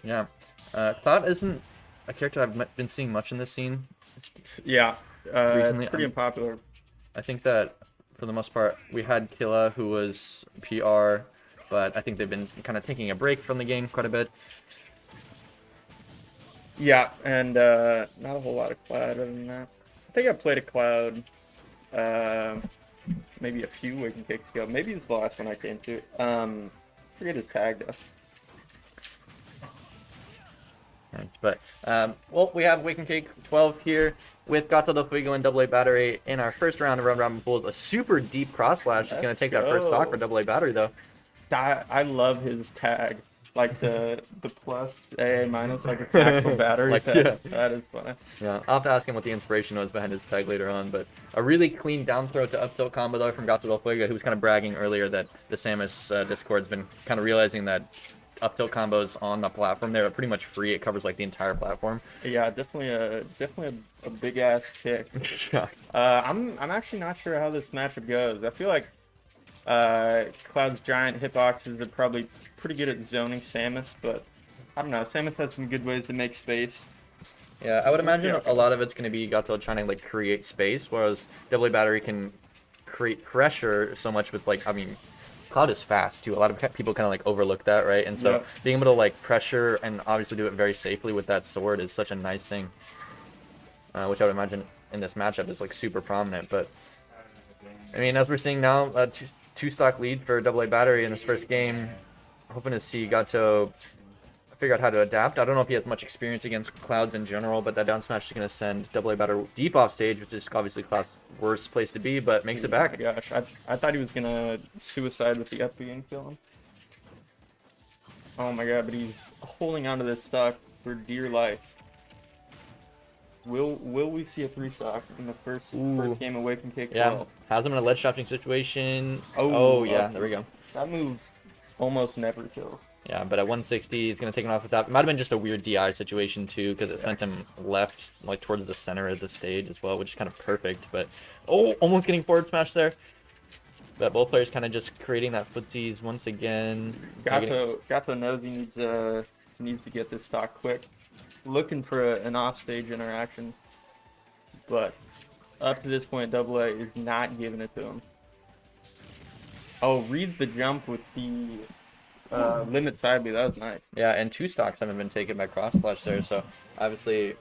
Yeah. Cloud isn't a character I've been seeing much in this scene Yeah, recently. it's pretty unpopular. I think that for the most part, we had Killa, who was PR, but I think they've been kind of taking a break from the game quite a bit. Yeah, and not a whole lot of Cloud other than that. I think I played a Cloud maybe a few Waking Cakes ago. Maybe it was the last one I came to. Forget his tag though. But, well, we have Wake and Cake 12 here with GatoDelFuego and AA Battery in our first round of Round Robin Pools. A super deep cross slash is going to take that first stock for AA Battery, though. I love his tag. Like the plus AA minus, like a actual battery. Like, that is funny. Yeah, I'll have to ask him what the inspiration was behind his tag later on. But a really clean down throw to up tilt combo, though, from GatoDelFuego, who was kind of bragging earlier that the Samus Discord's been kind of realizing that up tilt combos on the platform there are pretty much free. It covers like the entire platform. Yeah, definitely a big ass kick. Yeah. I'm actually not sure how this matchup goes. I feel like Cloud's giant hitboxes are probably pretty good at zoning Samus, but I don't know. Samus has some good ways to make space. Yeah, I would imagine a lot of it's going to be Gato trying to like create space, whereas AA Battery can create pressure so much with like, I mean, Cloud is fast too. A lot of people kind of like overlook that, right? And so being able to like pressure and obviously do it very safely with that sword is such a nice thing, which I would imagine in this matchup is like super prominent. But I mean, as we're seeing now, a two stock lead for AA Battery in this first game. Hoping to see Gato figure out how to adapt. I don't know if he has much experience against Clouds in general, but that down smash is going to send AA Battery deep off stage, which is obviously Cloud's worst place to be, but makes it back. Oh my gosh, I thought he was going to suicide with the up B and kill him. Oh my god, but he's holding onto this stock for dear life. Will we see a 3-stock in the first game of Wake and Cake? Yeah, has him in a ledge shafting situation. Oh yeah, there we go. That move almost never kills. Yeah, but at 160, he's going to take him off the top. It might have been just a weird DI situation, too, because it sent him left, like, towards the center of the stage as well, which is kind of perfect. But, almost getting forward smash there. But both players kind of just creating that footsies once again. Gato knows he needs to get this stock quick. Looking for an off-stage interaction. But up to this point, AA is not giving it to him. Oh, read the jump with the limit side B. That was nice. Yeah, and 2 stocks haven't been taken by cross flash there, so obviously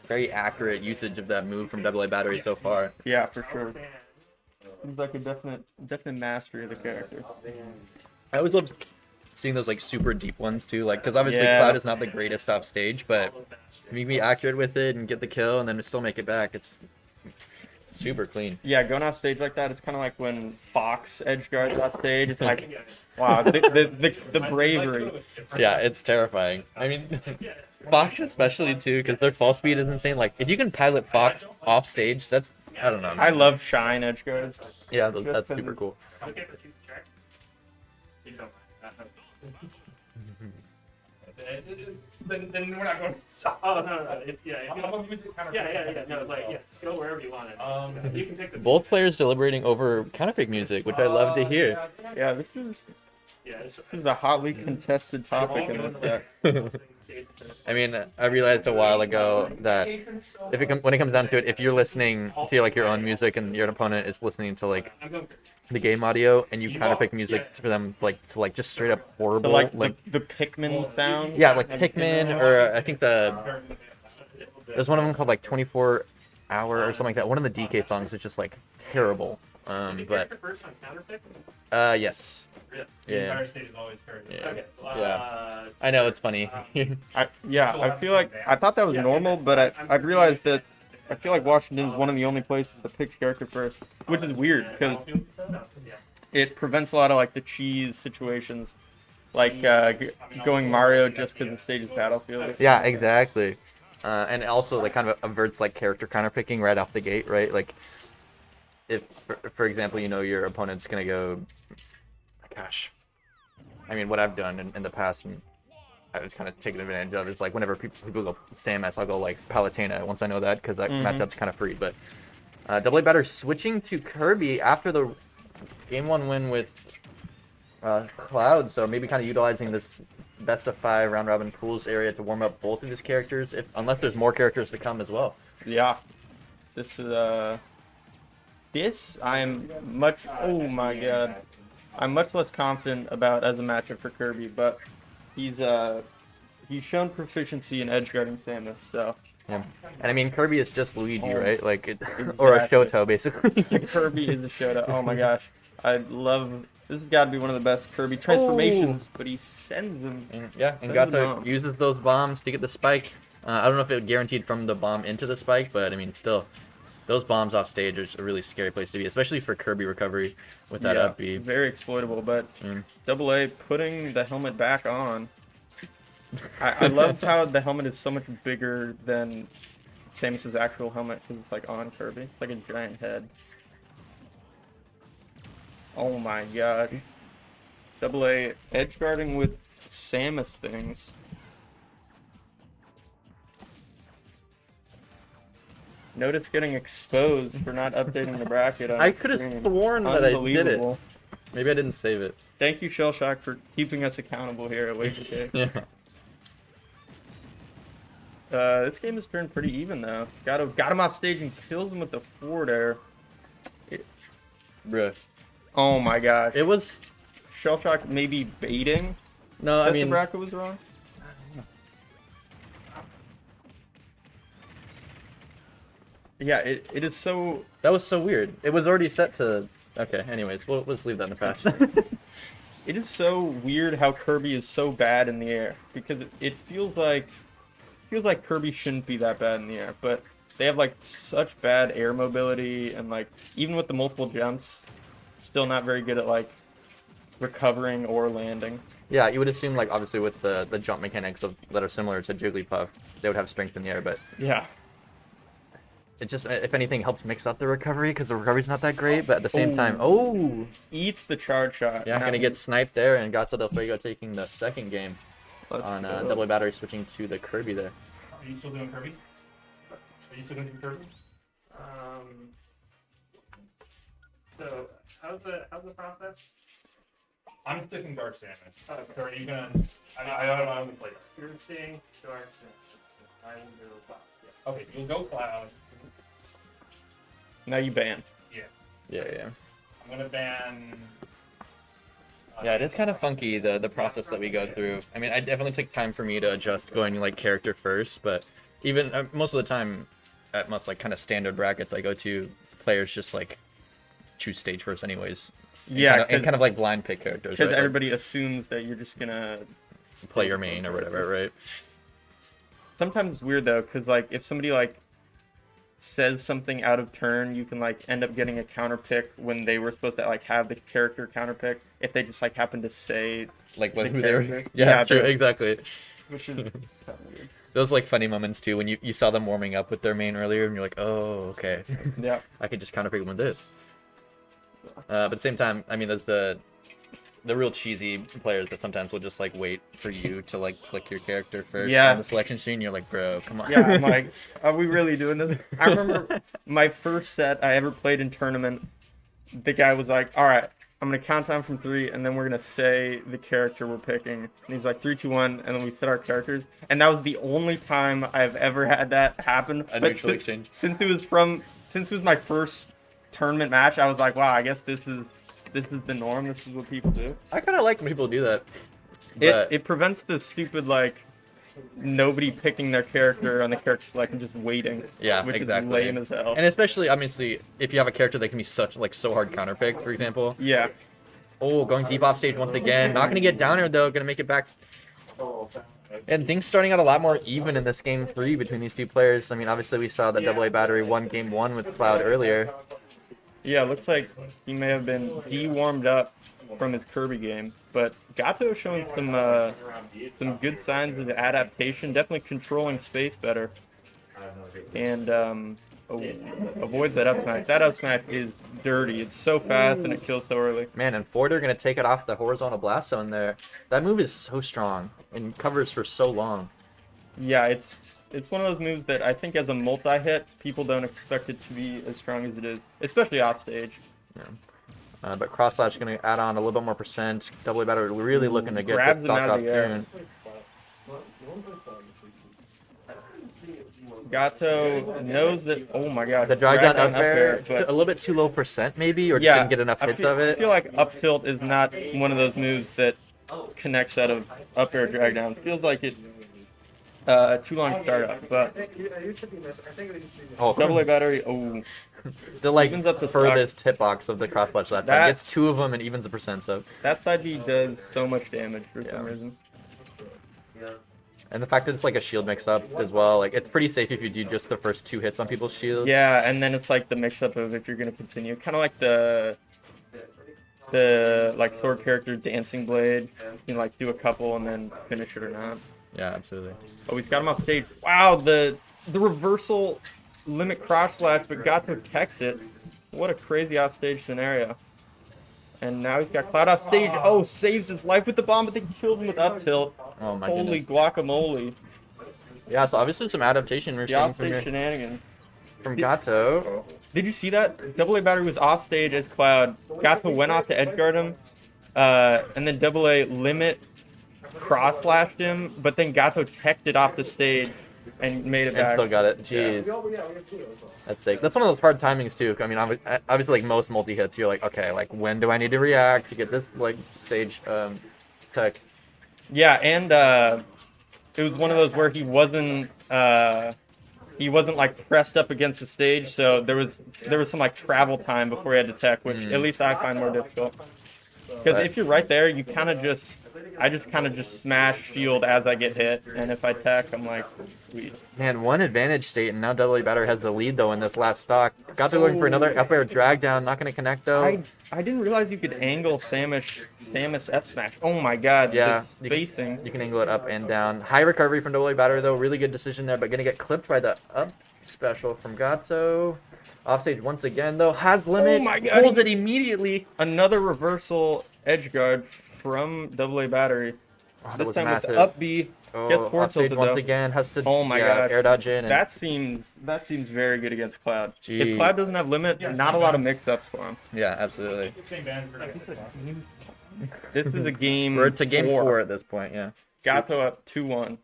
very accurate usage of that move from AA Battery so far. Yeah, for sure. Seems like a definite mastery of the character. I always love seeing those like super deep ones too, like because obviously Cloud is not the greatest off stage, but if you can be accurate with it and get the kill and then still make it back, it's super clean. Yeah, going off stage like that, it's kind of like when Fox edge guards off stage. It's like, wow, the bravery. Yeah, it's terrifying. I mean, Fox especially too, because their fall speed is insane. Like, if you can pilot Fox off stage, that's, I don't know. I love Shine edge guards. Yeah, that's super cool. Then we're not going to. Oh, no. Just go wherever you want it. You can pick the. Both players deliberating over counterpick music, which I love to hear. Yeah, this is a hotly contested topic in this deck. I mean, I realized a while ago that when it comes down to it, if you're listening to like your own music and your opponent is listening to like the game audio and you counterpick music for them to just straight up horrible, So, like the Pikmin sound. Yeah, like Pikmin, or I think there's one of them called like 24 Hour or something like that. One of the DK songs is just like terrible. But yes. The Yeah. entire state is always heard. Yeah. Okay. Yeah. I know, it's funny. I feel like I thought that was normal, but I've realized that I feel like Washington is one of the only places that picks character first, which is weird because it prevents a lot of like the cheese situations, like going Mario just because the stage is Battlefield. Yeah, exactly. And also like kind of averts like character counterpicking right off the gate, right? Like if, for example, you know your opponent's gonna go. Gosh, I mean, what I've done in the past, and I was kind of taking advantage of, is like whenever people go Samus, I'll go like Palutena once I know that, because that matchup's kind of free. But AA Battery switching to Kirby after the game 1 win with Cloud, so maybe kind of utilizing this best of 5 round robin pools area to warm up both of these characters, unless there's more characters to come as well. Yeah. This is I'm much oh my god. I'm much less confident about as a matchup for Kirby, but he's shown proficiency in edge guarding Samus, so Yeah. And I mean, Kirby is just Luigi, Oh, right? Like, or a exactly. Shoto, basically. Kirby is a Shoto. Oh my gosh. I love this has got to be one of the best Kirby transformations, but he sends them. And Sends Gato them out. uses those bombs to get the spike. I don't know if it guaranteed from the bomb into the spike, but I mean, still, those bombs off stage are a really scary place to be, especially for Kirby recovery with that up B. Very exploitable, but Mm. AA putting the helmet back on. I loved how the helmet is so much bigger than Samus's actual helmet because it's like on Kirby. It's like a giant head. Oh my god. AA edge guarding with Samus things. Notice getting exposed for not updating the bracket on I the could have screen. sworn that I did it. Unbelievable. Maybe I didn't save it. Thank you, Shellshock, for keeping us accountable here at WnC. Yeah. This game has turned pretty even though. Got him off stage and kills him with the forward air. Bruh. Oh my gosh. It was. Shellshock maybe baiting. No, That I the mean. bracket was wrong. Yeah, it is so. That was so weird. It was already set to. Okay, anyways, let's leave that in the past. It is so weird how Kirby is so bad in the air because it feels like Kirby shouldn't be that bad in the air, but they have like such bad air mobility and like even with the multiple jumps, still not very good at like recovering or landing. Yeah, you would assume, like, obviously with the jump mechanics that are similar to Jigglypuff, they would have strength in the air, but Yeah. it just, if anything, helps mix up the recovery, because the recovery's not that great, but at the same time, Eats the charge shot. yeah, Now gonna he- get sniped there, and GatoDelFuego taking the second game Let's on go. double battery, switching to the Kirby there. Are you still doing Kirby? Are you still gonna do Kirby? So how's the process? I'm sticking Dark Samus. So are you gonna? I don't know how to play that. You're saying Dark Samus. I go Cloud. Yeah. Okay, you'll go Cloud. Now you ban. Yeah. Yeah. I'm gonna ban. Yeah, it is kind of funky, the process that we go through. I mean, I definitely take time for me to adjust going, like, character first, but even most of the time, at most, like, kind of standard brackets I go to, players just, like, choose stage first anyways. Yeah, and kind of like blind pick characters, because right? everybody assumes that you're just gonna. Like, play your main or whatever, right? Sometimes it's weird though, because like if somebody like says something out of turn, you can like end up getting a counter pick when they were supposed to like have the character counter pick if they just like happen to say Like the who they were. character. Yeah, true, the- exactly. which is kind of weird. Those like funny moments too when you saw them warming up with their main earlier and you're like, oh, okay. Yeah. I could just counter pick them with this. But at the same time, I mean, there's the real cheesy players that sometimes will just like wait for you to like click your character first Yeah. on the selection screen. You're like, bro, come on. Yeah, I'm like, are we really doing this? I remember my first set I ever played in tournament. The guy was like, all right, I'm going to count down from 3, and then we're going to say the character we're picking. And he's like, 3, 2, 1, and then we set our characters. And that was the only time I've ever had that happen. A But neutral exchange. Since it was my first tournament match, I was like, wow, I guess this is the norm. This is what people do. I kind of like when people do that. But It prevents the stupid, like, nobody picking their character on the character select and just waiting. yeah, which exactly. is lame as hell. And especially, obviously, if you have a character that can be so hard counter pick, for example. Yeah. Oh, going deep off stage once again. Not going to get down here, though. Going to make it back. And things starting out a lot more even in this game 3 between these two players. I mean, obviously, we saw that AA Battery won game 1 with Cloud earlier. Yeah, looks like he may have been de-warmed up from his Kirby game. But Gato showing some good signs of adaptation, definitely controlling space better. And avoids that up smash. That up smash is dirty. It's so fast and it kills so early. Man, and Forder going to take it off the horizontal blast zone there. That move is so strong and covers for so long. Yeah, it's one of those moves that I think as a multi-hit, people don't expect it to be as strong as it is, especially off stage. Yeah. But cross slash is going to add on a little bit more percent. Double battery really looking to get Grabs this him stock out off of the air. tune. Gato knows that. Oh my god. The drag down up air, air, but a little bit too low percent maybe, or just yeah, didn't get enough hits of I it. feel like up tilt is not one of those moves that connects out of up air drag down. Feels like it too long startup, but Oh, double A battery. Oh, the like evens up the furthest hitbox of the cross slash that time. That- Gets 2 of them and evens the percent. So, that side B does so much damage for some Yeah. reason. and the fact that it's like a shield mix up as well, like it's pretty safe if you do just the first 2 hits on people's shields. Yeah, and then it's like the mix up of if you're gonna continue, kind of like the like sword character dancing blade. You can like do a couple and then finish it or not. Yeah, absolutely. Oh, he's got him off stage. Wow, the reversal limit cross slash, but Gato techs it. What a crazy off stage scenario. And now he's got Cloud off stage. Oh, saves his life with the bomb, but then kills him with up tilt. Oh my Holy goodness. guacamole. Yeah, so obviously some adaptation we're The seeing off from, stage shenanigans. from Gato. Did you see that? Double A battery was off stage as Cloud. Gato went off to edgeguard him. And then Double A limit cross flashed him, but then Gato teched it off the stage and made it And back. still got it. Jeez. That's sick. That's one of those hard timings too. I mean, obviously, like most multi hits, you're like, okay, like when do I need to react to get this like stage tech? Yeah, and it was one of those where he wasn't like pressed up against the stage, so there was some like travel time before he had to tech, which at least I find more difficult. Because Right. if you're right there, you kind of just smash shield as I get hit, and if I tech, I'm like, sweet. Man, one advantage state, and now Double A Batter has the lead though in this last stock. Got to looking for another up air drag down. Not going to connect though. I didn't realize you could angle Samus F smash. Oh my god, Yeah, the spacing. You can angle it up and down. High recovery from Double A Batter though. Really good decision there, but going to get clipped by the up special from Gato. Offstage once again though. Has limit. Oh my God, Pulls it immediately. Another reversal edge guard from Double A battery. Oh, that This was time massive. with up B. Oh, Gets forward offstage tilted, once though. again. Has to Oh my gosh. air dodge in. And That seems very good against Cloud. Jeez. If Cloud doesn't have limit, not a lot of mix-ups for him. yeah, absolutely. Same band for This is a game. Or it's a game 4 at this point, yeah. Gato up 2-1.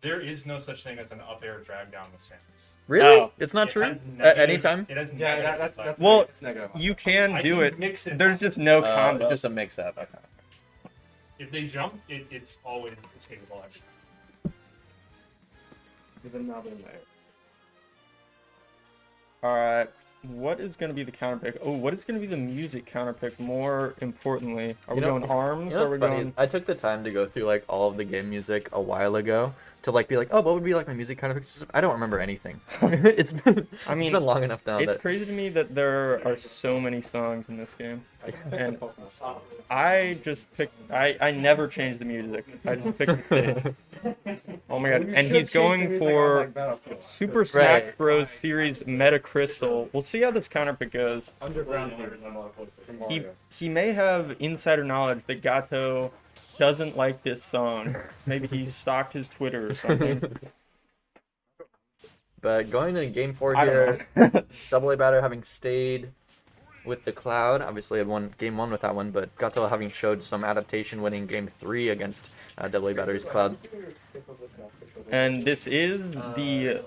There is no such thing as an up air drag down with Samus. Really? Oh. It's not It true? has At negative- any time? It has Yeah, negative that's effects. Well, it's negative. you can I do can it. mix it. There's just no combo. It's just a mix-up. Okay. If they jump, it's always escapable. All right. What is going to be the counter pick? Oh, what is going to be the music counter pick? More importantly, are we going arms? You know or are we what's funny is going? I took the time to go through like all of the game music a while ago to like be like, oh, what would be like my music kind of? I don't remember anything. it's been I mean, it's been long enough now It's that crazy to me that there are so many songs in this game, and I just picked. I never change the music. I just pick the stage. Oh my god! And he's going for Super Smash Right. Bros. Series Meta Crystal. We'll see how this counter pick goes. Underground. He may have insider knowledge that Gato doesn't like this song. Maybe he stalked his Twitter or something. But going into game 4 I here, don't know. Double A Batter having stayed with the Cloud, obviously had won game 1 with that one, but Gato having showed some adaptation, winning game 3 against Double A Batter's Cloud. And this is the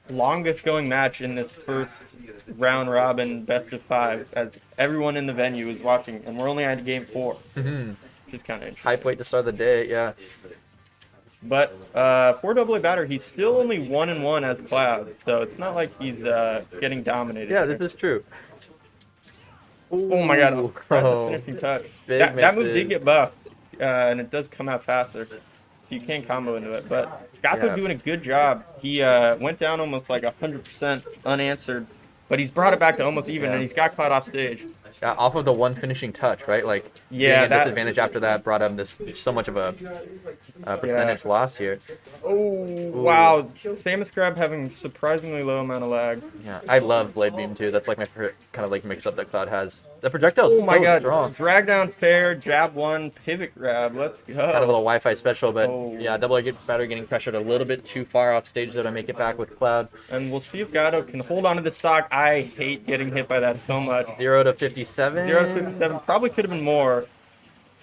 longest going match in this first round robin best of 5, as everyone in the venue is watching, and we're only on game 4, which is kind of interesting. Hype weight to start the day, yeah. But for Double A Batter, he's still only 1-1 as Cloud, so it's not like he's getting dominated. Yeah, here. this is true. Oh my god, Ooh, that's oh. a finishing touch. Big That move misses. did get buffed, and it does come out faster, so you can combo into it. But Gato Yeah. doing a good job. He went down almost like 100% unanswered, but he's brought it back to almost even, Yeah. and he's got Cloud off stage. Off of the one finishing touch, right? Like, Yeah, being that- at disadvantage after that brought him this so much of a percentage loss here. Oh, wow. Samus grab having surprisingly low amount of lag. Yeah, I love Blade Beam too. That's like my favorite kind of like mix up that Cloud has. The projectile's Oh my so god. strong. Drag down fair, jab 1, pivot grab. Let's go. Kind of a little Wi-Fi special, but Oh. yeah, Double A Batter getting pressured a little bit too far off stage there to make it back with Cloud. And we'll see if Gato can hold on to the stock. I hate getting hit by that so much. 0 to 50 57. 0 to 57. Probably could have been more.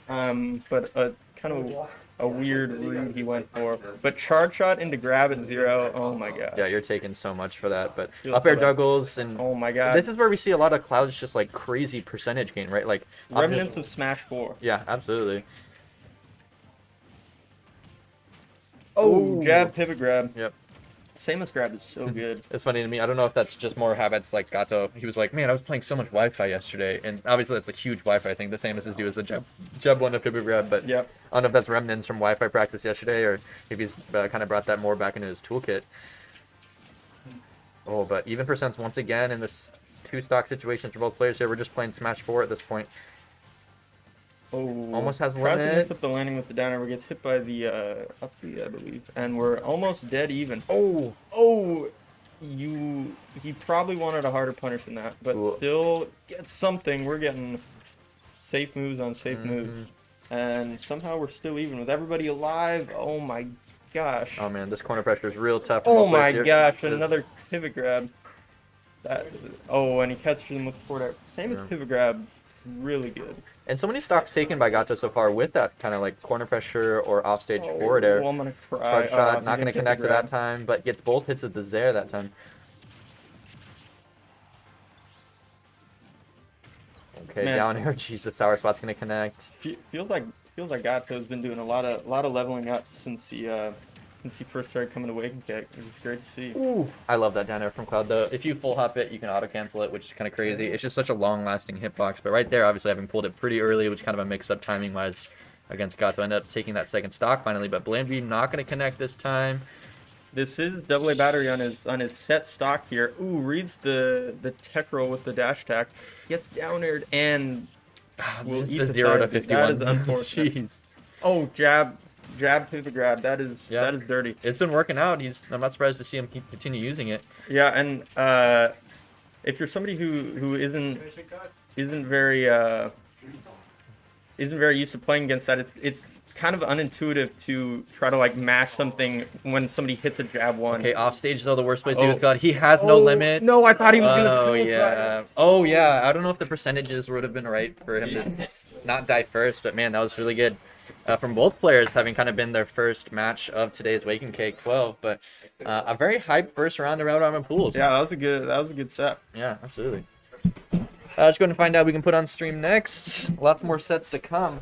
But kind of a weird read he went for. But charge shot into grab at 0. Oh my god. Yeah, you're taking so much for that. But Feels up air so bad. juggles and Oh my god. this is where we see a lot of Cloud's just like crazy percentage gain, right? Like Remnants of Smash 4. Yeah, absolutely. Oh, Ooh. jab, pivot grab. Yep. Samus grab is so good. It's funny to me. I don't know if that's just more habits like Gato. He was like, man, I was playing so much Wi-Fi yesterday. And obviously that's a huge Wi-Fi thing. The same as his do as a jab one to pivot grab. But Yep. I don't know if that's remnants from Wi-Fi practice yesterday or if he's kind of brought that more back into his toolkit. Oh, but even percents once again in this 2-stock situation for both players here. We're just playing Smash 4 at this point. Oh, Almost has tried to limit. mix up the landing with the down air, but gets hit by the up B, I believe, and we're almost dead even. Oh, he probably wanted a harder punish than that, but Cool. still gets something. We're getting safe moves on safe moves, and somehow we're still even with everybody alive. Oh my gosh. Oh man, this corner pressure is real tough. for Oh both my players here. gosh, another pivot grab. And he catches him with the forward air. Same as Yeah. pivot grab, really good. And so many stocks taken by Gato so far with that kind of like corner pressure or offstage forward air. Oh, I'm gonna cry. Charge shot, He's not going to get the connect to grab. that time, but gets both hits at the Zaire that time. Okay, Man. down air. Jeez, the sour spot's going to connect. Feels like Gato's been doing a lot of leveling up since he first started coming to Waking Kick. It was great to see. Ooh, I love that down air from Cloud though. If you full hop it, you can auto cancel it, which is kind of crazy. It's just such a long lasting hitbox. But right there, obviously having pulled it pretty early, which kind of a mix up timing wise against Gato, ended up taking that second stock finally. But Blame V not going to connect this time. This is AA battery on his set stock here. Ooh, reads the tech roll with the dash attack, gets down aired and will Missed eat the the 0 to side. 51. That is unfortunate. Jeez. Oh, jab pivot grab. That is dirty. It's been working out. I'm not surprised to see him continue using it. Yeah, and if you're somebody who isn't very used to playing against that, it's kind of unintuitive to try to like mash something when somebody hits a jab one. Okay, off stage though, the worst place to do Oh. with God. He has no limit. No, I thought he was gonna. Oh yeah. Oh yeah. I don't know if the percentages would have been right for him to not die first, but man, that was really good from both players, having kind of been their first match of today's Waking Cake 12. But a very hyped first round around Armor Pools. Yeah, that was a good set. Yeah, absolutely. Let's go and find out we can put on stream next. Lots more sets to come.